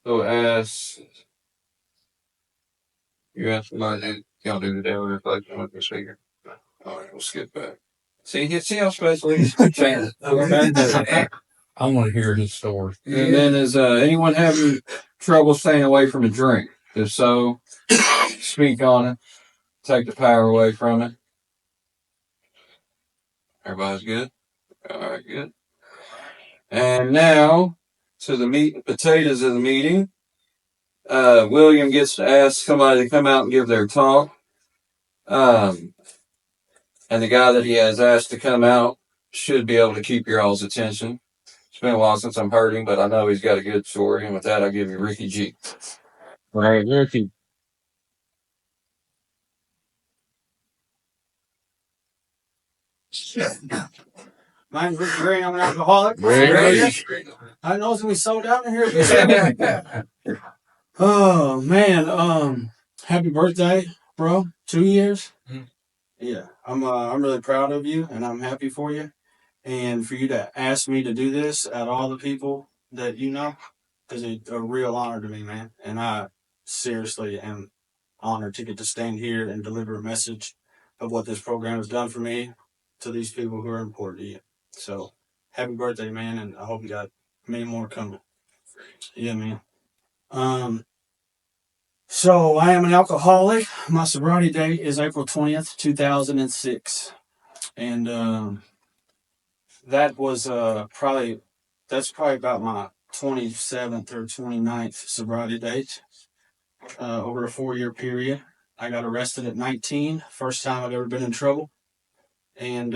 So as you asked somebody, y'all do the daily reflection with the speaker. All right, we'll skip back. See how special he's saying. I want to hear his story. And then is anyone having trouble staying away from a drink? If so, speak on it. Take the power away from it. Everybody's good? All right, good. And now to the meat and potatoes of the meeting. William gets to ask somebody to come out and give their talk. And the guy that he has asked to come out should be able to keep your all's attention. It's been a while since I'm heard him, but I know he's got a good story. And with that, I'll give you Rickey G. All right, Rickey. My name's Rickey Ray. I'm an alcoholic. I know it's gonna be sold out in here. Oh man, happy birthday, bro. 2 years. Yeah, I'm really proud of you, and I'm happy for you. And for you to ask me to do this at all the people that you know is a real honor to me, man. And I seriously am honored to get to stand here and deliver a message of what this program has done for me to these people who are important to you. So happy birthday, man, and I hope you got many more coming. Yeah, man. So I am an alcoholic. My sobriety date is April 20th, 2006. And that was probably about my 27th or 29th sobriety date over a 4-year period. I got arrested at 19, first time I've ever been in trouble. And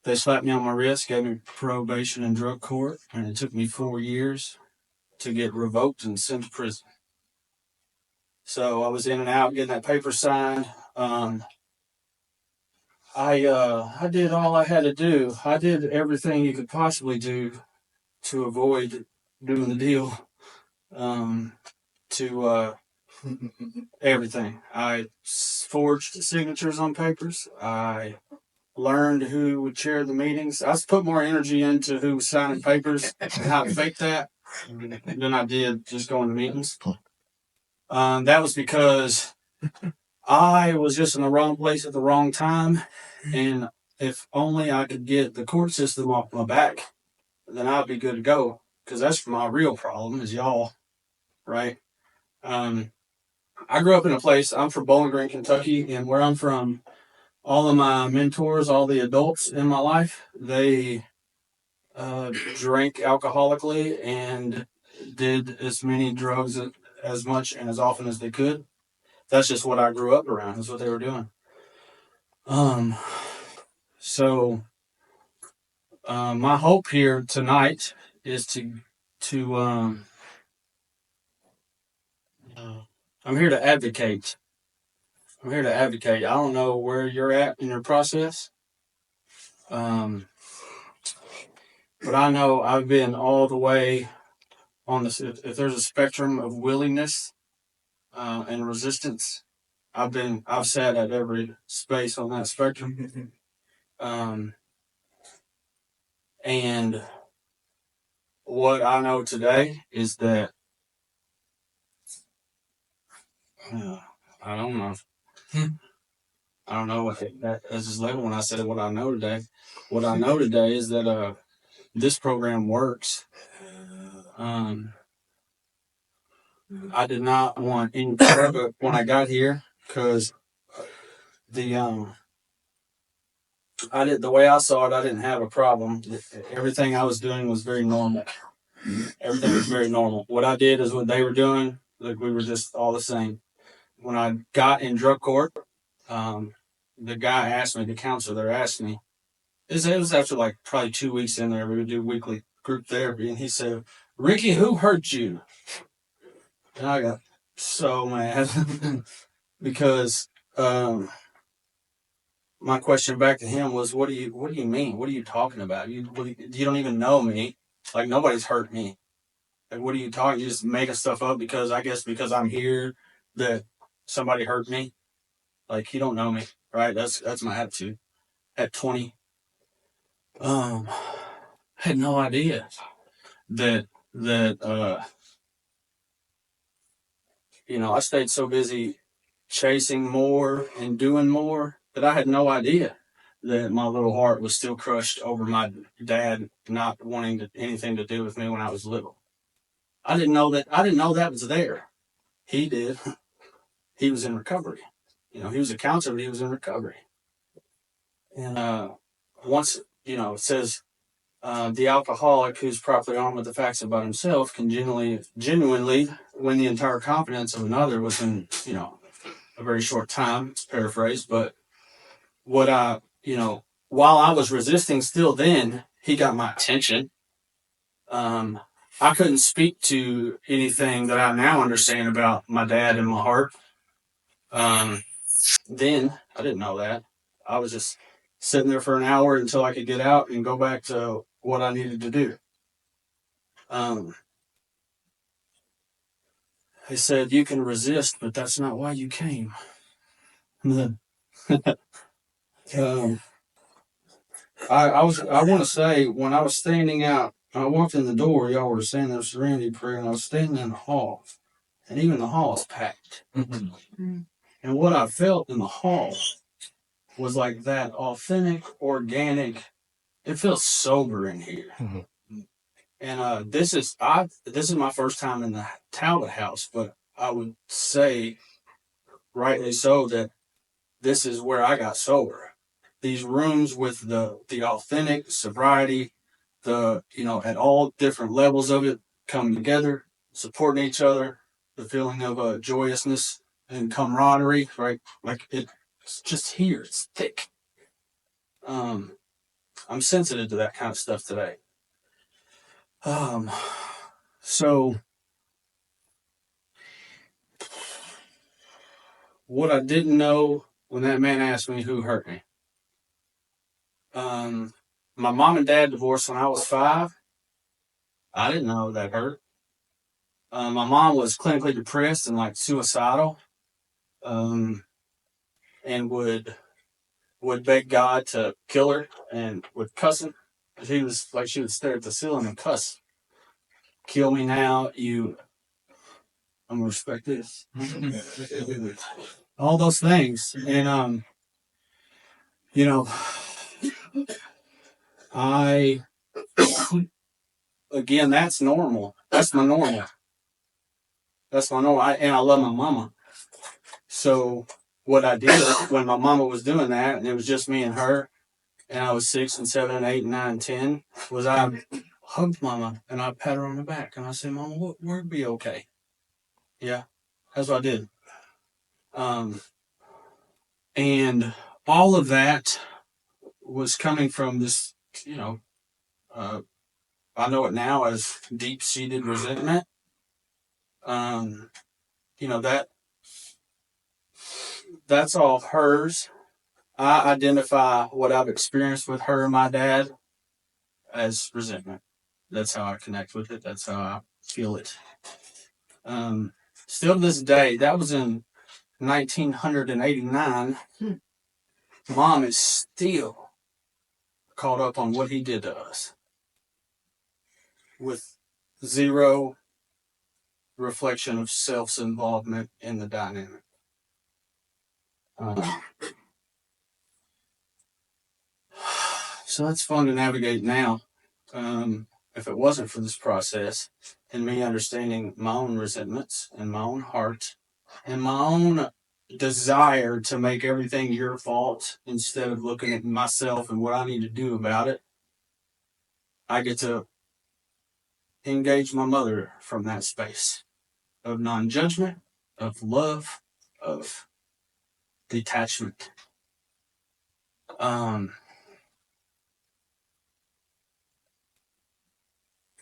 they slapped me on my wrist, gave me probation in drug court, and it took me 4 years to get revoked and sent to prison. So I was in and out getting that paper signed. I did all I had to do. I did everything you could possibly do to avoid doing the deal. To everything. I forged signatures on papers. I learned who would chair the meetings. I put more energy into who was signing papers and how to fake that than I did just going to meetings. That was because I was just in the wrong place at the wrong time. And if only I could get the court system off my back, then I'd be good to go. Because that's my real problem is y'all, right? I grew up in a place, I'm from Bowling Green, Kentucky, and where I'm from, all of my mentors, all the adults in my life, they drank alcoholically and did as many drugs as much and as often as they could. That's just what I grew up around. That's what they were doing. So my hope here tonight is to I'm here to advocate. I'm here to advocate. I don't know where you're at in your process. But I know I've been all the way on this. If there's a spectrum of willingness and resistance, I've sat at every space on that spectrum. And what I know today is that I don't know. I don't know what that is just level when I said what I know today. What I know today is that this program works. I did not want any part of it when I got here because the way I saw it, I didn't have a problem. Everything I was doing was very normal. Everything was very normal. What I did is what they were doing. Like we were just all the same. When I got in drug court, the guy asked me, the counselor there asked me, it was after like probably 2 weeks in there, we would do weekly group therapy, and he said, "Rickey, who hurt you?" And I got so mad because my question back to him was, "What do you mean? What are you talking about? You don't even know me. Like nobody's hurt me. Like what are you talking? You just making stuff up because I'm here that somebody hurt me. Like you don't know me, right? That's my attitude. At 20, I had no idea that that, I stayed so busy chasing more and doing more that I had no idea that my little heart was still crushed over my dad not wanting anything to do with me when I was little. I didn't know that. I didn't know that was there. He did. He was in recovery. He was a counselor, but he was in recovery. And once, it says the alcoholic who's properly armed with the facts about himself can genuinely win the entire confidence of another within, a very short time. It's paraphrased, but what while I was resisting still then, he got my attention. I couldn't speak to anything that I now understand about my dad and my heart. Then I didn't know that. I was just sitting there for an hour until I could get out and go back to what I needed to do. He said, "You can resist, but that's not why you came." I want to say, when I was standing out, I walked in the door, y'all were saying there was serenity prayer, and I was standing in the hall, and even the hall is packed. Mm-hmm. And what I felt in the hall was like that authentic, organic. It feels sober in here. Mm-hmm. And this is my first time in the Talbot house, but I would say, rightly so, that this is where I got sober. These rooms with the authentic sobriety, at all different levels of it, coming together, supporting each other, the feeling of joyousness and camaraderie, right? Like it's just here, it's thick. I'm sensitive to that kind of stuff today. So what I didn't know when that man asked me who hurt me. My mom and dad divorced when I was 5. I didn't know that hurt. My mom was clinically depressed and like suicidal, and would beg God to kill her and would cuss him. She would stare at the ceiling and cuss. Kill me now, you. I'm gonna respect this. All those things, and I again, that's normal. That's my normal. That's my normal. And I love my mama. So what I did when my mama was doing that, and it was just me and her, and I was 6 and 7 and 8 and 9 and 10, was I hugged mama and I pat her on the back and I said, "Mama, we'll be okay." Yeah, that's what I did. And all of that was coming from this, I know it now as deep-seated resentment. That's all hers. I identify what I've experienced with her and my dad as resentment. That's how I connect with it. That's how I feel it. Still to this day, that was in 1989. Mom is still caught up on what he did to us with zero reflection of self-involvement in the dynamic. So that's fun to navigate now. If it wasn't for this process and me understanding my own resentments and my own heart and my own desire to make everything your fault instead of looking at myself and what I need to do about it, I get to engage my mother from that space of non-judgment, of love, of detachment.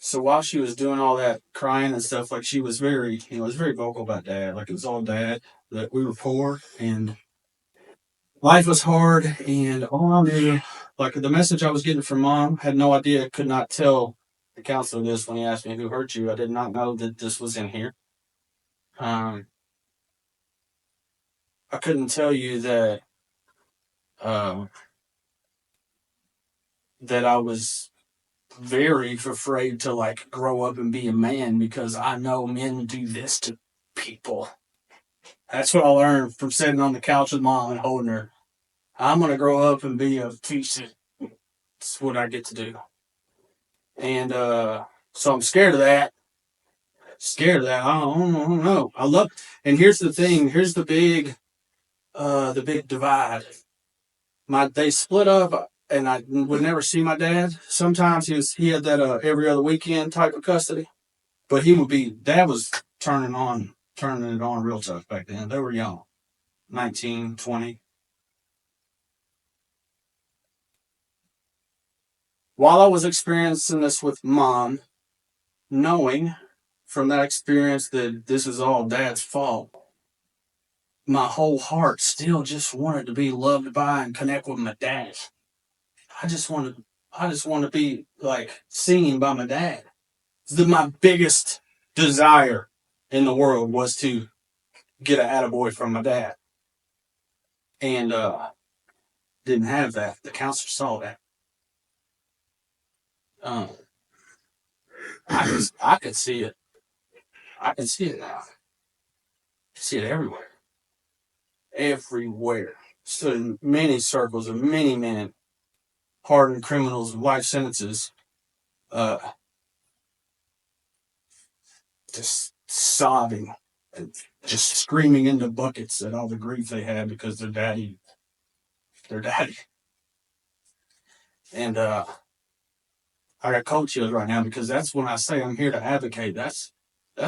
So while she was doing all that crying and stuff, like she was very, was very vocal about dad. Like it was all dad, that we were poor and life was hard, and all I knew, like the message I was getting from mom, had no idea, could not tell the counselor this when he asked me who hurt you. I did not know that this was in here. I couldn't tell you that that I was very afraid to like grow up and be a man because I know men do this to people. That's what I learned from sitting on the couch with mom and holding her. I'm gonna grow up and be a teacher. That's what I get to do. And so I'm scared of that. Scared of that. I don't know. I love. And here's the thing. Here's the big divide. They split up, and I would never see my dad. Sometimes he had that every other weekend type of custody, but dad was turning it on real tough back then. They were young, 19, 20. While I was experiencing this with mom, knowing from that experience that this is all dad's fault, my whole heart still just wanted to be loved by and connect with my dad. I just wanted I just want to be like seen by my dad. My biggest desire in the world was to get an attaboy from my dad. And didn't have that. The counselor saw that. Um, I could see it. I can see it now. I see it everywhere. Everywhere. Stood in many circles of many men, hardened criminals with life sentences, uh, just sobbing and just screaming into buckets at all the grief they had because their daddy. And I got cold chills right now because that's when I say I'm here to advocate. That's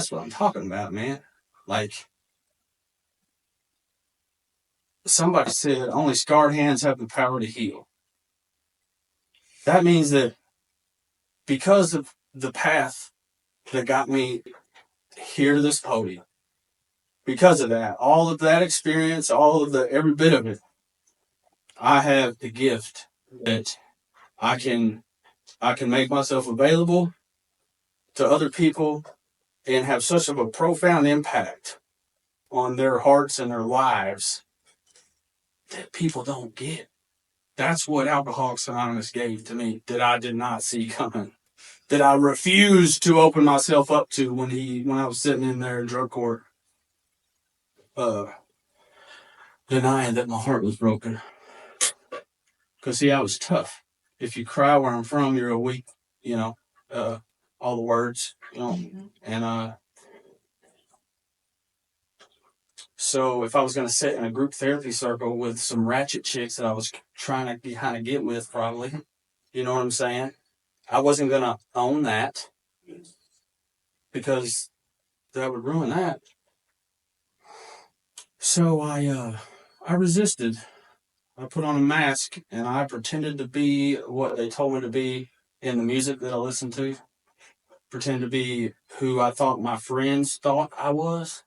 what I'm talking about, man. Like somebody said, only scarred hands have the power to heal. That means that because of the path that got me here to this podium, because of that, all of that experience, every bit of it, I have the gift that I can make myself available to other people and have such of a profound impact on their hearts and their lives that people don't get. That's what Alcoholics Anonymous gave to me that I did not see coming. That I refused to open myself up to when I was sitting in there in drug court, denying that my heart was broken. Because see, I was tough. If you cry where I'm from, you're a weak, you know, all the words, and so if I was going to sit in a group therapy circle with some ratchet chicks that I was trying to kind of get with, probably, you know what I'm saying? I wasn't going to own that because that would ruin that. So I resisted. I put on a mask and I pretended to be what they told me to be in the music that I listened to. Pretend to be who I thought my friends thought I was.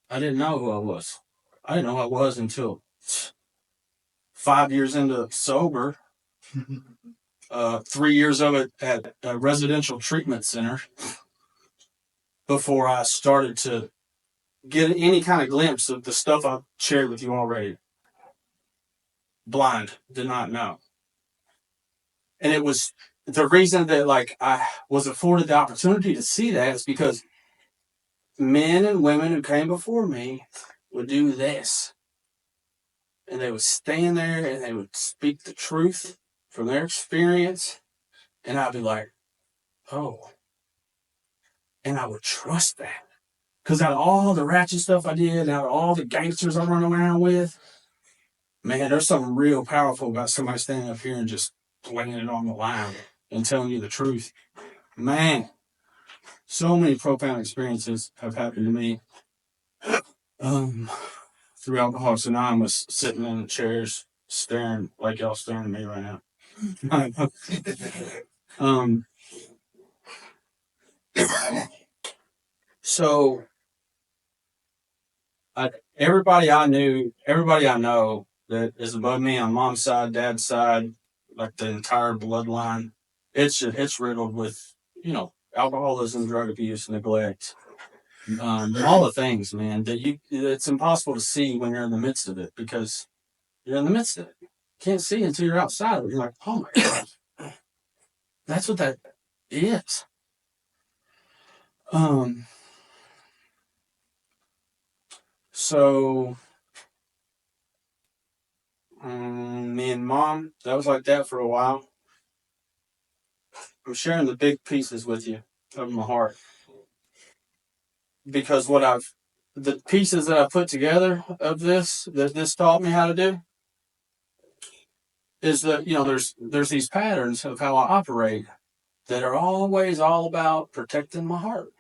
I didn't know who I was. I didn't know who I was until 5 years into sober. 3 years of it at a residential treatment center before I started to get any kind of glimpse of the stuff I've shared with you already. Blind, did not know. And it was the reason that like I was afforded the opportunity to see that is because men and women who came before me would do this. And they would stand there and they would speak the truth from their experience. And I'd be like, oh. And I would trust that. Because out of all the ratchet stuff I did, out of all the gangsters I run around with, man, there's something real powerful about somebody standing up here and just laying it on the line and telling you the truth. Man, so many profound experiences have happened to me. Through Alcoholics Anonymous, sitting in the chairs, staring like y'all staring at me right now. So everybody I know that is above me on mom's side, dad's side, like the entire bloodline, it's riddled with, alcoholism, drug abuse, neglect, all the things, man, it's impossible to see when you're in the midst of it because you're in the midst of it. You can't see until you're outside of it. You're like, oh my God. That's what that is. So me and mom, that was like that for a while. I'm sharing the big pieces with you of my heart because the pieces that I put together of this, that this taught me how to do, is that, there's these patterns of how I operate that are always all about protecting my heart.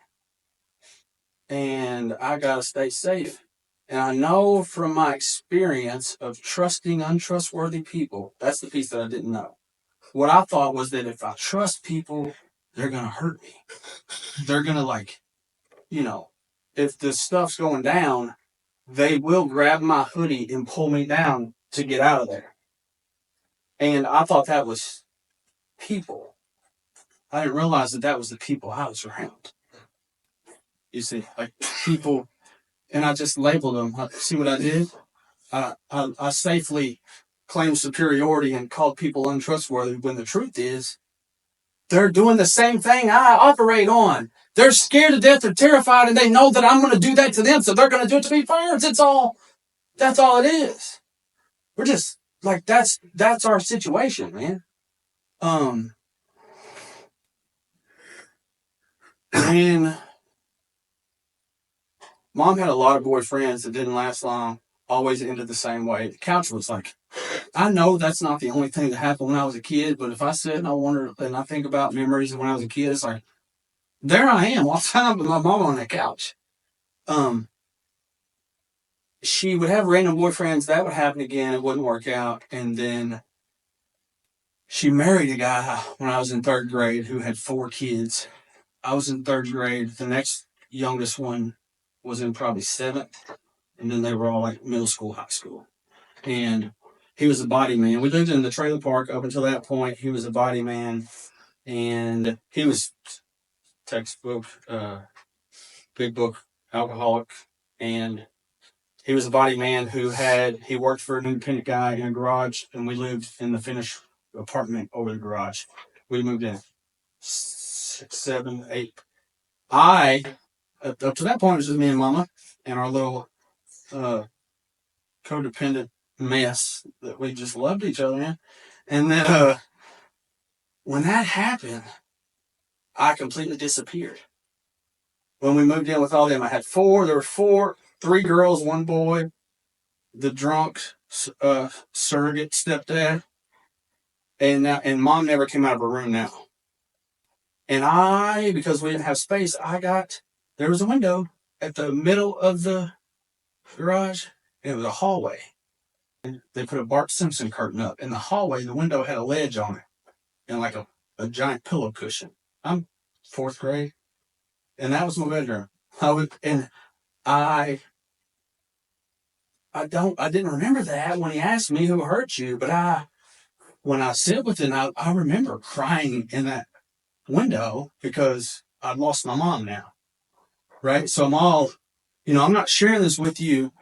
And I got to stay safe. And I know from my experience of trusting untrustworthy people, that's the piece that I didn't know. What I thought was that if I trust people, they're going to hurt me. They're going to, if the stuff's going down, they will grab my hoodie and pull me down to get out of there. And I thought that was people. I didn't realize that was the people I was around. You see, like people, and I just labeled them. See what I did? I safely claimed superiority and called people untrustworthy when the truth is they're doing the same thing I operate on. They're scared to death, they're terrified, and they know that I'm going to do that to them, so they're going to do it to me first. That's all it is. We're just like, that's our situation, man. And mom had a lot of boyfriends that didn't last long, always ended the same way. The couch was like, I know that's not the only thing that happened when I was a kid, but if I sit and I wonder and I think about memories of when I was a kid, it's like, there I am all the time with my mom on that couch. She would have random boyfriends. That would happen again. It wouldn't work out. And then she married a guy when I was in third grade who had 4 kids. I was in third grade. The next youngest one was in probably 7th. And then they were all like middle school, high school. And he was a body man. We lived in the trailer park up until that point. He was a body man. And he was textbook, big book alcoholic. And he was a body man he worked for an independent guy in a garage, and we lived in the finished apartment over the garage. We moved in 6, 7, 8. Up to that point, it was just me and mama and our little codependent mess that we just loved each other in. And then when that happened, I completely disappeared. When we moved in with all them, I had 4. There were 4, 3 girls, 1 boy. The drunk surrogate stepdad, and mom never came out of her room now. And because we didn't have space, there was a window at the middle of the garage, and it was a hallway. And they put a Bart Simpson curtain up. In the hallway, the window had a ledge on it, and like a giant pillow cushion. I'm 4th grade, and that was my bedroom. I didn't remember that when he asked me who hurt you, but when I sit with it, I remember crying in that window because I've lost my mom now, right? So I'm not sharing this with you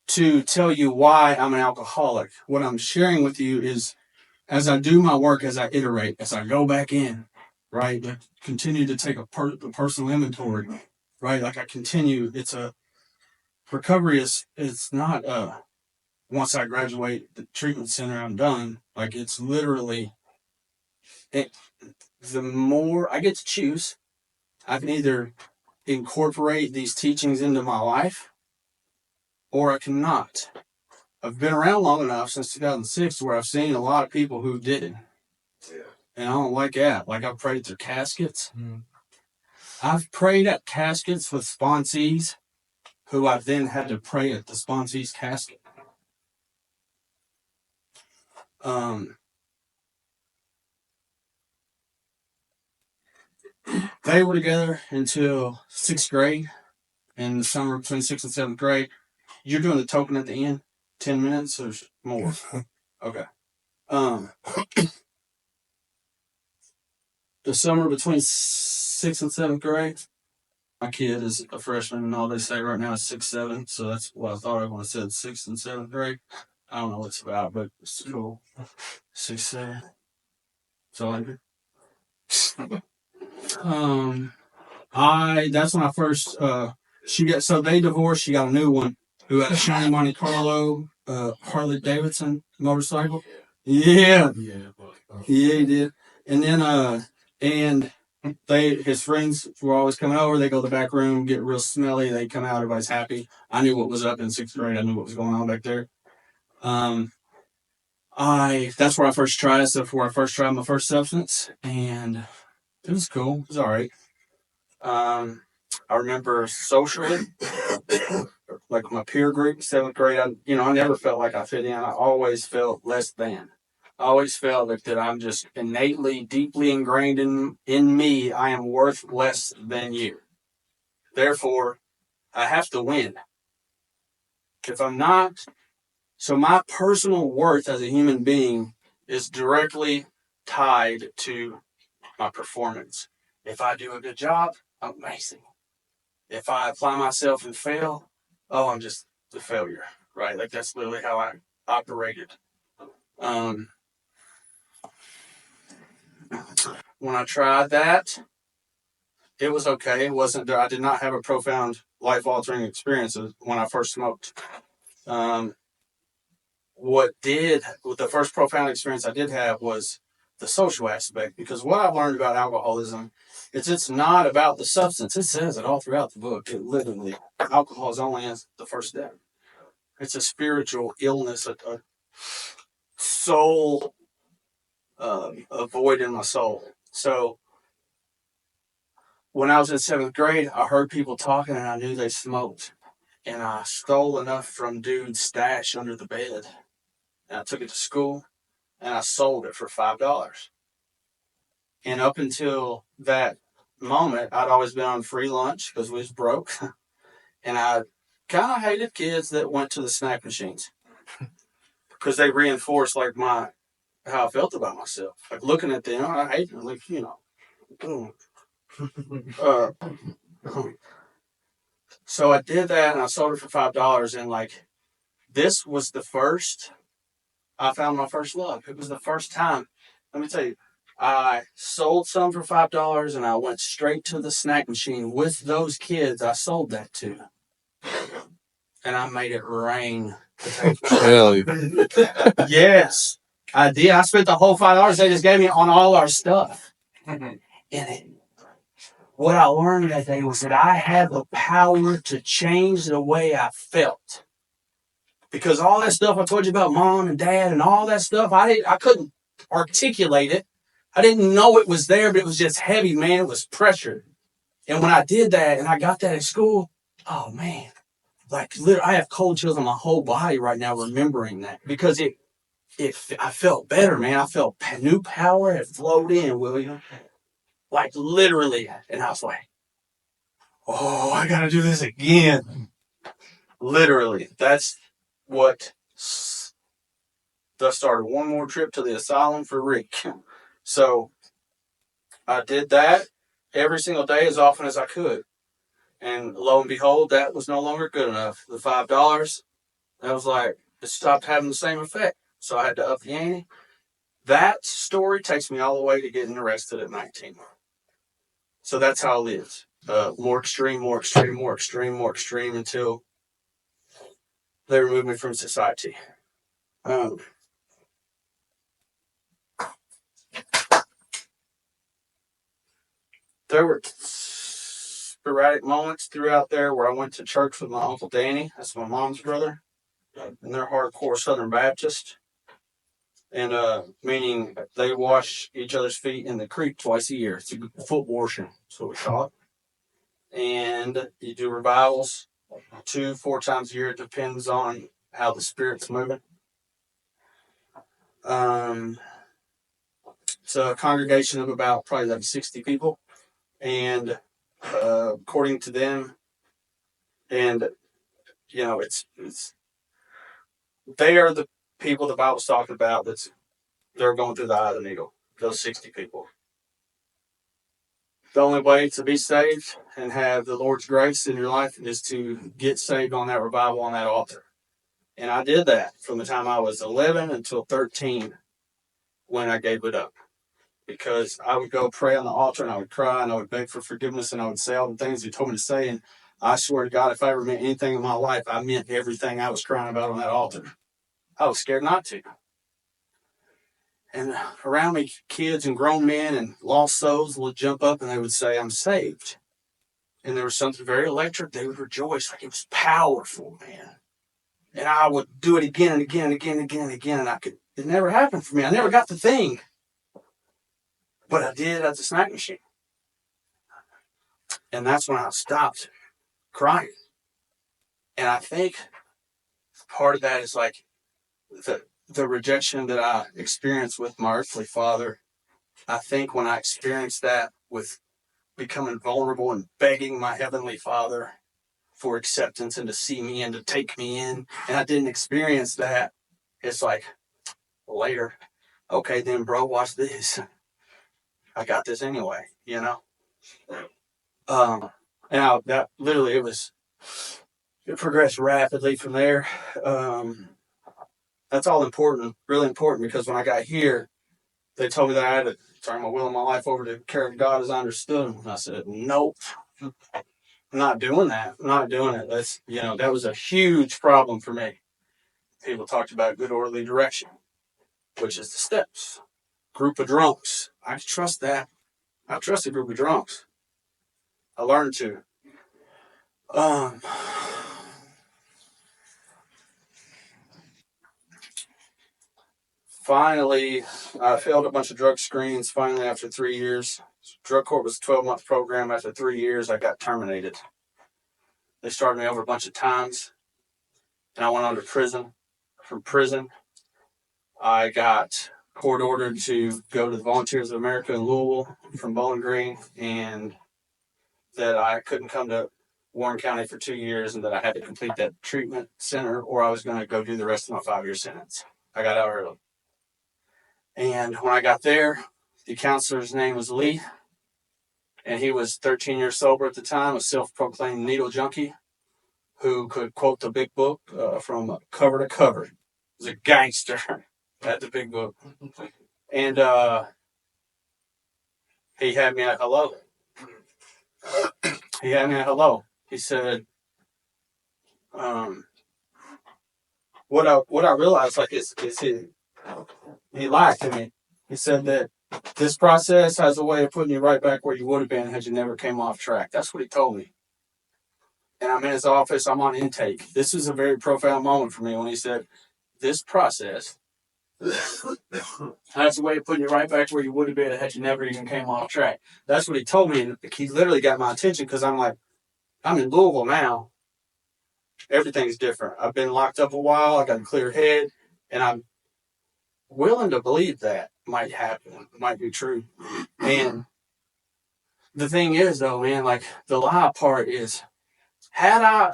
to tell you why I'm an alcoholic. What I'm sharing with you is as I do my work, as I iterate, as I go back in, right? I continue to take a personal inventory, right? Like I continue, recovery it's not, once I graduate the treatment center, I'm done. Like it's literally, the more I get to choose, I can either incorporate these teachings into my life or I cannot. I've been around long enough since 2006 where I've seen a lot of people who didn't. Yeah. And I don't like that. Like I've prayed at their caskets. Mm. I've prayed at caskets with sponsees who I then had to pray at the sponsee's casket. They were together until 6th grade. In the summer between 6th and 7th grade. You're doing the token at the end? 10 minutes or more? Okay. The summer between 6th and 7th grade. My kid is a freshman, and all they say right now is 6, 7. So that's what I thought of when I said 6th and 7th grade. I don't know what it's about, but it's cool. 6, 7. So I That's when I first they divorced. She got a new one who had a shiny Monte Carlo Harley Davidson motorcycle. Yeah, he did. And then and his friends were always coming over. They go to the back room, get real smelly. They come out, everybody's happy. I knew what was up in 6th grade. I knew what was going on back there. That's where I first tried it. So where I first tried my first substance, and it was cool. It was all right. I remember socially, like my peer group, 7th grade. I never felt like I fit in. I always felt less than. I always felt that I'm just innately, deeply ingrained in me. I am worth less than you. Therefore, I have to win. If I'm not, so my personal worth as a human being is directly tied to my performance. If I do a good job, I'm amazing. If I apply myself and fail, oh, I'm just a failure, right? Like that's literally how I operated. When I tried that, it was okay. It wasn't. I did not have a profound life-altering experience when I first smoked. The first profound experience I did have was the social aspect, because what I've learned about alcoholism is it's not about the substance. It says it all throughout the book. It literally, alcohol is only the first step. It's a spiritual illness, a soul, a void in my soul. So when I was in 7th grade, I heard people talking and I knew they smoked. And I stole enough from dude's stash under the bed. And I took it to school and I sold it for $5. And up until that moment, I'd always been on free lunch because we was broke. And I kind of hated kids that went to the snack machines because they reinforced like how I felt about myself. Like looking at them, I hate them. Like, uh, so I did that and I sold it for $5. And like, this was the first, I found my first love. It was the first time. Let me tell you, I sold some for $5 and I went straight to the snack machine with those kids I sold that to. And I made it rain. Hell yeah. Yes, I did. I spent the whole $5 they just gave me on all our stuff. And what I learned that day was that I had the power to change the way I felt. Because all that stuff I told you about mom and dad and all that stuff, I couldn't articulate it. I didn't know it was there, but it was just heavy, man. It was pressure. And when I did that and I got that at school, oh man, like literally, I have cold chills on my whole body right now remembering that, because I felt better, man. I felt new power had flowed in, William. Like literally. And I was like, oh, I got to do this again. Literally. That's what thus started one more trip to the asylum for Rick. So I did that every single day as often as I could. And lo and behold, that was no longer good enough. The $5, that was like, it stopped having the same effect. So I had to up the ante. That story takes me all the way to getting arrested at 19. So that's how I lived. More extreme, more extreme, more extreme, more extreme until they removed me from society. There were sporadic moments throughout there where I went to church with my Uncle Danny. That's my mom's brother. And they're hardcore Southern Baptist. And meaning they wash each other's feet in the creek twice a year. It's a foot washing. That's what we call it. And you do revivals 2-4 times a year. It depends on how the spirit's moving. It's a congregation of about probably like 60 people. And according to them, and it's they are the people the Bible's talking about they're going through the eye of the needle. Those 60 people. The only way to be saved and have the Lord's grace in your life is to get saved on that revival on that altar. And I did that from the time I was 11 until 13 when I gave it up. because I would go pray on the altar and I would cry and I would beg for forgiveness and I would say all the things he told me to say. And I swear to God, if I ever meant anything in my life, I meant everything I was crying about on that altar. I was scared not to. And around me, kids and grown men and lost souls would jump up and they would say, I'm saved. And there was something very electric. They would rejoice like it was powerful, man. And I would do it again and again and again and again and again. And it never happened for me. I never got the thing. But I did at the snack machine. And that's when I stopped crying. And I think part of that is like the rejection that I experienced with my earthly father. I think when I experienced that with becoming vulnerable and begging my heavenly father for acceptance and to see me and to take me in, and I didn't experience that, it's like, later, okay then bro, watch this. I got this anyway, you know? And that literally, it progressed rapidly from there. That's all important, really important, because when I got here, they told me that I had to turn my will and my life over to the care of God as I understood him. And I said, nope, I'm not doing that. I'm not doing it. That was a huge problem for me. People talked about good orderly direction, which is the steps. Group of drunks. I could trust that. I trust a group of drunks. I learned to. Finally, I failed a bunch of drug screens. Finally, after 3 years, drug court was a 12-month program. After 3 years, I got terminated. They started me over a bunch of times, and I went on to prison. From prison, I got court ordered to go to the Volunteers of America in Louisville from Bowling Green, and that I couldn't come to Warren County for 2 years, and that I had to complete that treatment center, or I was going to go do the rest of my 5-year sentence. I got out early. And when I got there, the counselor's name was Lee, and he was 13 years sober at the time, a self-proclaimed needle junkie who could quote the big book from cover to cover. He was a gangster at the big book. And he had me at hello. He said, what I realized, like, is he lied to me. He said that this process has a way of putting you right back where you would have been had you never came off track. That's what he told me. And I'm in his office. I'm on intake. This is a very profound moment for me when he said, this process has a way of putting you right back where you would have been had you never even came off track. That's what he told me. And he literally got my attention because I'm like, I'm in Louisville now. Everything's different. I've been locked up a while. I got a clear head. And I'm willing to believe that might happen. Might be true. And the thing is, though, man, like, the lie part is, had I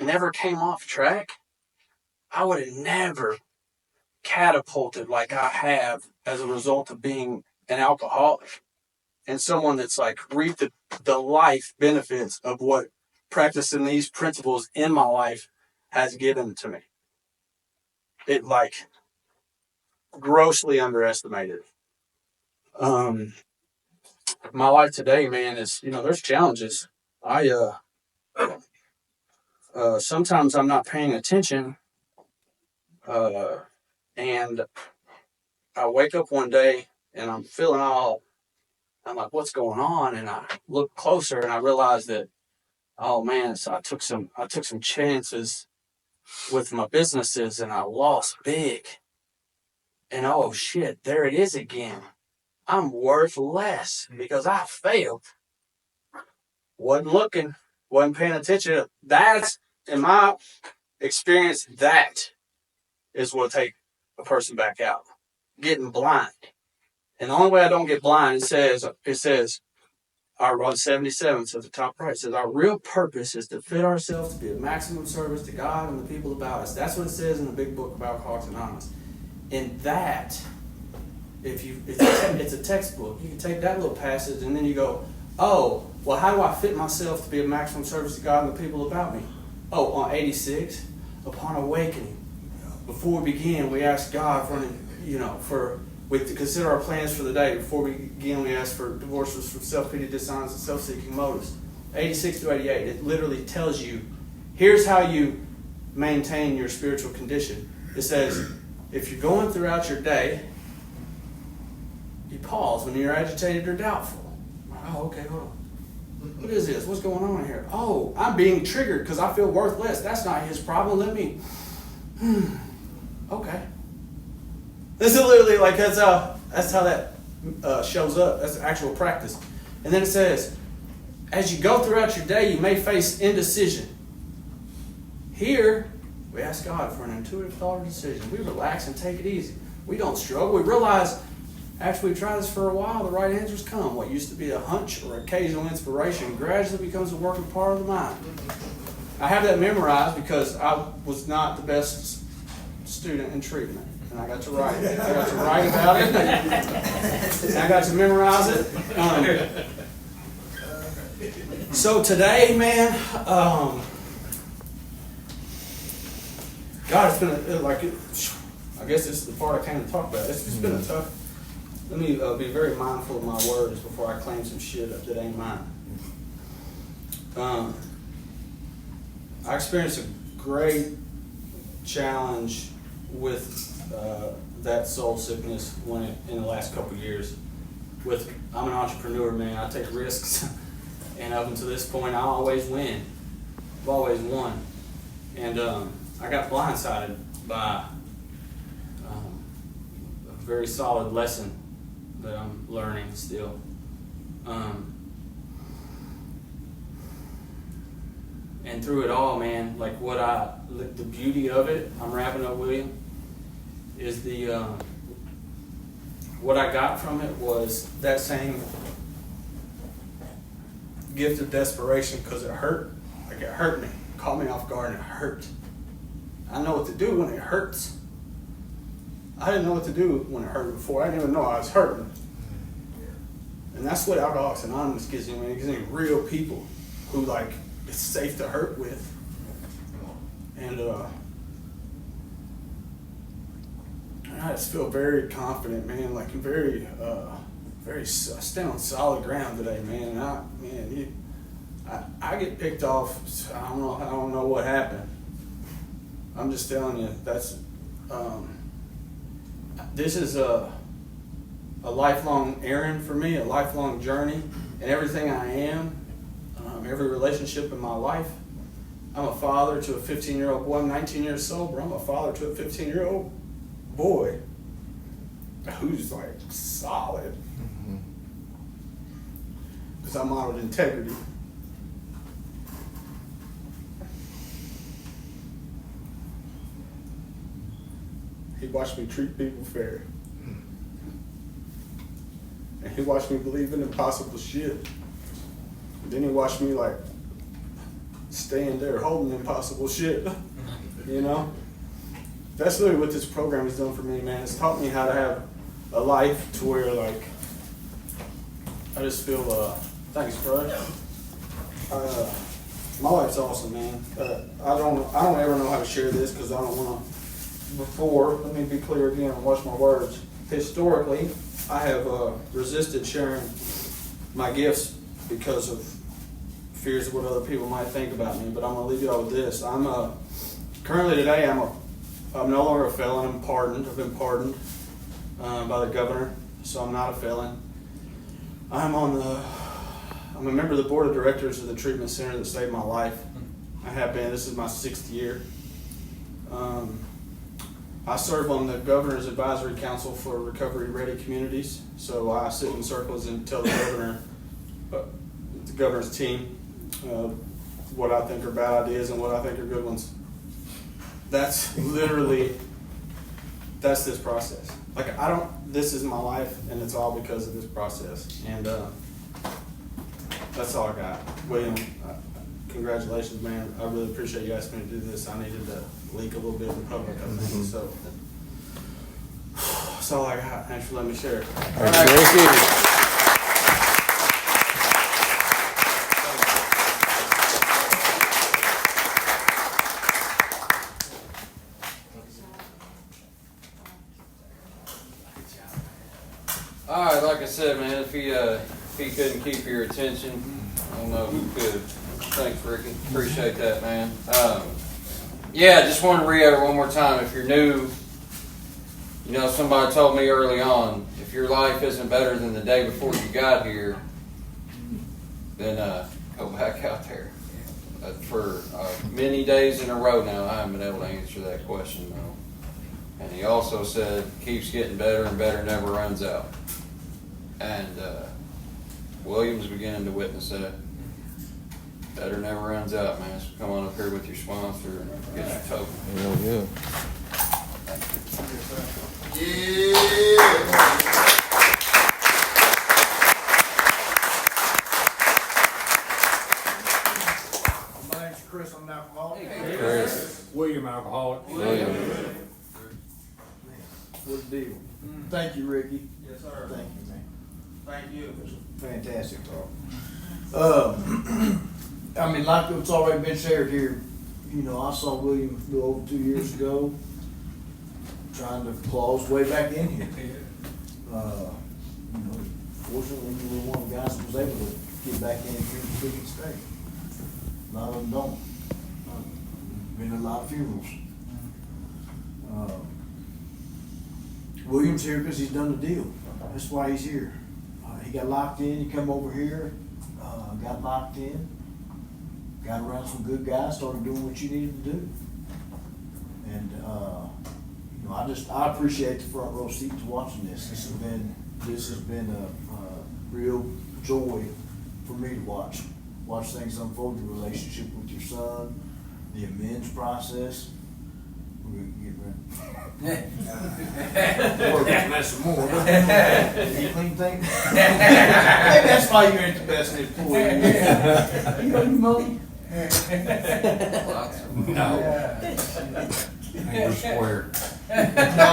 never came off track, I would have never catapulted like I have as a result of being an alcoholic and someone that's like reaped the life benefits of what practicing these principles in my life has given to me. It, like, grossly underestimated. My life today, man, is, there's challenges. Sometimes I'm not paying attention, and I wake up one day and I'm like, what's going on? And I look closer and I realize that, oh man, so I took some chances with my businesses and I lost big. And oh shit, there it is again. I'm worth less because I failed. Wasn't looking, wasn't paying attention. That's, in my experience, that is what'll take a person back out. Getting blind. And the only way I don't get blind, it says, on 77, so the top right, says, our real purpose is to fit ourselves to be of maximum service to God and the people about us. That's what it says in the big book of Alcoholics Anonymous. And that, it's a textbook. You can take that little passage and then you go, oh, well, how do I fit myself to be of maximum service to God and the people about me? Oh, on 86, upon awakening, before we begin, we ask God for We consider our plans for the day. Before we begin, we ask for divorces from self-pity, dishonest, and self-seeking motives. 86 to 88, it literally tells you, here's how you maintain your spiritual condition. It says, if you're going throughout your day, you pause when you're agitated or doubtful. Oh, okay, hold on. What is this? What's going on here? Oh, I'm being triggered because I feel worthless. That's not his problem. Let me... Okay. This is literally like that's how that shows up. That's actual practice. And then it says, as you go throughout your day, you may face indecision. Here, we ask God for an intuitive thought or decision. We relax and take it easy. We don't struggle. We realize after we try this for a while, the right answers come. What used to be a hunch or occasional inspiration gradually becomes a working part of the mind. I have that memorized because I was not the best student in treatment. And I got to write it. I got to write about it. And I got to memorize it. So today, man, God, it's been I guess this is the part I came to talk about. It's been a tough. Let me be very mindful of my words before I claim some shit that ain't mine. I experienced a great challenge with that soul sickness in the last couple of years. I'm an entrepreneur, man. I take risks, and up until this point, I always win. I've always won, and I got blindsided by a very solid lesson that I'm learning still. And through it all, man, like the beauty of it, I'm wrapping up, William, is what I got from it was that same gift of desperation, because it hurt. Like it hurt me. It caught me off guard and it hurt. I know what to do when it hurts. I didn't know what to do when it hurt before. I didn't even know I was hurting. And that's what Alcoholics Anonymous gives me, man. It gives me real people who, like, it's safe to hurt with. And I just feel very confident, man. Like, I stand on solid ground today, man. And I get picked off. I don't know what happened. I'm just telling you, this is a lifelong errand for me, a lifelong journey, and everything I am, every relationship in my life. I'm a father to a 15-year-old boy. I'm 19 years sober. I'm a father to a 15-year-old boy who's like solid. Because I modeled integrity. He watched me treat people fair. And he watched me believe in impossible shit. And then he watched me like stand there holding impossible shit. You know? That's really what this program has done for me, man. It's taught me how to have a life to where like I just feel thanks, bro. My life's awesome, man. I don't ever know how to share this because I don't want to. Let me be clear again and watch my words. Historically, I have resisted sharing my gifts because of fears of what other people might think about me. But I'm going to leave you all with this. Currently today, I'm no longer a felon. I'm pardoned. I've been pardoned by the governor, so I'm not a felon. I'm a member of the board of directors of the treatment center that saved my life. I have been. This is my 6th year. I serve on the Governor's Advisory Council for Recovery Ready Communities. So I sit in circles and tell the governor's team, what I think are bad ideas and what I think are good ones. That's this process. Like this is my life and it's all because of this process. And that's all I got. William, congratulations, man. I really appreciate you asking me to do this. I needed to leak a little bit in public, I think. So that's all I got. Thanks for letting me share. All right, Rickey. if he couldn't keep your attention, I don't know who could. Thanks, Ricky. Appreciate that, man. Yeah, just want to reiterate one more time. If you're new, you know, somebody told me early on, if your life isn't better than the day before you got here, then go back out there. For many days in a row now, I haven't been able to answer that question, though. And he also said, keeps getting better and better, never runs out. And William's beginning to witness that. Better never runs out, man. So come on up here with your sponsor and get your token. Real good. Yeah. My name's Chris. I'm an alcoholic. Chris. William, alcoholic. William. What the deal? Thank you, Ricky. Yes, sir. Thank you, man. Thank you. It was a fantastic talk. I mean, like it's already been shared here, you know, I saw William a little over 2 years ago trying to claw his way back in here. You know, fortunately, you were one of the guys that was able to get back in here and pick and stay. A lot of them don't. Been a lot of funerals. William's here because he's done the deal. That's why he's here. He got locked in. He come over here, got locked in, got around some good guys, started doing what you needed to do. And you know, I appreciate the front row seat to watching this. This has been a real joy for me to watch things unfold. Your relationship with your son, the amends process. We're gonna get ready. Work on that some more. You clean things. Maybe that's why you ain't the best employee. You got any money? No. We're square. No,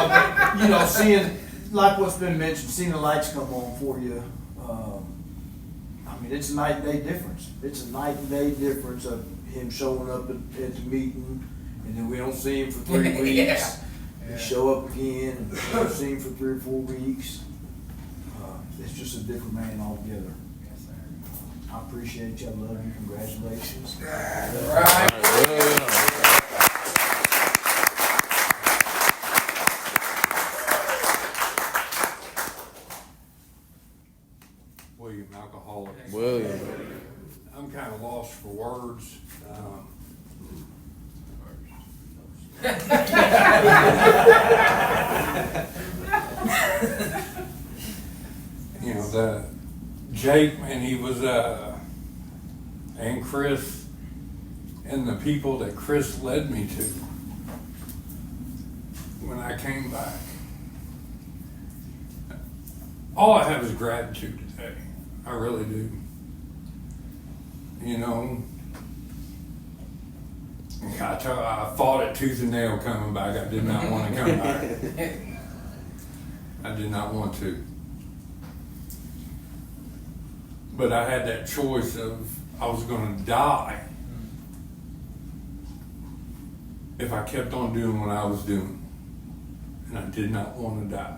you know, seeing, like what's been mentioned, seeing the lights come on for you, I mean, it's a night and day difference. It's a night and day difference of him showing up at the meeting, and then we don't see him for 3 weeks. Yeah. We show up again, and we don't see him for 3 or 4 weeks. It's just a different man altogether. I appreciate you. I love you. Congratulations. Right. William, alcoholic. William. I'm kind of lost for words. You know, the Jake, man, he was, and Chris, and the people that Chris led me to when I came back. All I have is gratitude today. I really do. You know, I fought it tooth and nail coming back. I did not want to come back. I did not want to. But I had that choice of I was going to die if I kept on doing what I was doing. And I did not want to die.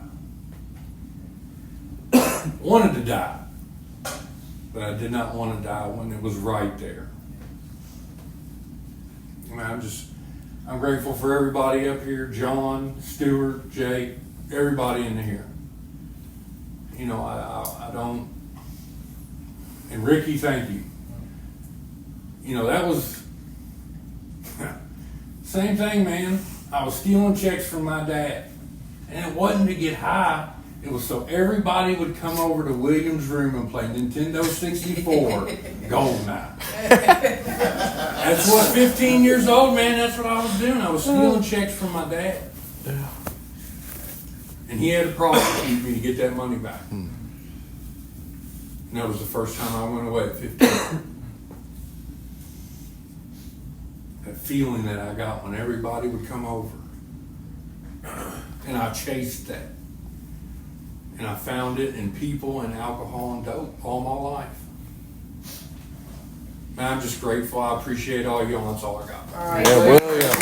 Wanted to die, but I did not want to die when it was right there. I mean, I'm grateful for everybody up here, John, Stuart, Jake, everybody in here. You know, I don't, and Ricky, thank you. You know, that was, same thing, man. I was stealing checks from my dad, and it wasn't to get high. It was so everybody would come over to William's room and play Nintendo 64 GoldenEye. That's what, 15 years old, man, that's what I was doing. I was stealing checks from my dad. And he had to prosecute me to get that money back. And that was the first time I went away at 15. That feeling that I got when everybody would come over. And I chased that. And I found it in people and alcohol and dope all my life. Man, I'm just grateful. I appreciate all y'all. That's all I got. All right. Yeah, William.